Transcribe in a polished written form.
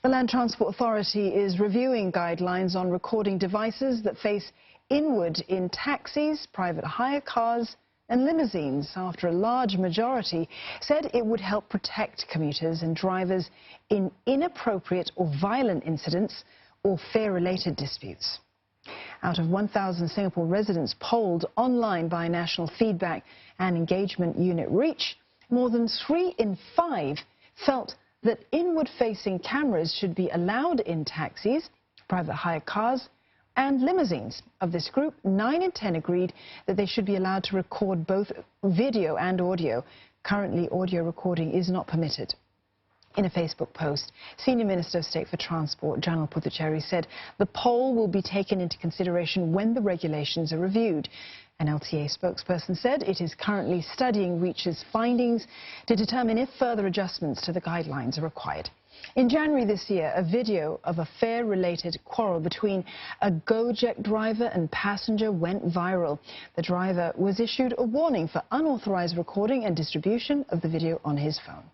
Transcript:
The Land Transport Authority is reviewing guidelines on recording devices that face inward in taxis, private hire cars and limousines after a large majority said it would help protect commuters and drivers in inappropriate or violent incidents or fare-related disputes. Out of 1,000 Singapore residents polled online by National Feedback and Engagement Unit REACH, more than 3 in 5 felt that inward-facing cameras should be allowed in taxis, private hire cars and limousines. Of this group, 9 in 10 agreed that they should be allowed to record both video and audio. Currently, audio recording is not permitted. In a Facebook post, Senior Minister of State for Transport, Janil Puthucheary, said the poll will be taken into consideration when the regulations are reviewed. An LTA spokesperson said it is currently studying REACH's findings to determine if further adjustments to the guidelines are required. In January this year, a video of a fare-related quarrel between a Gojek driver and passenger went viral. The driver was issued a warning for unauthorized recording and distribution of the video on his phone.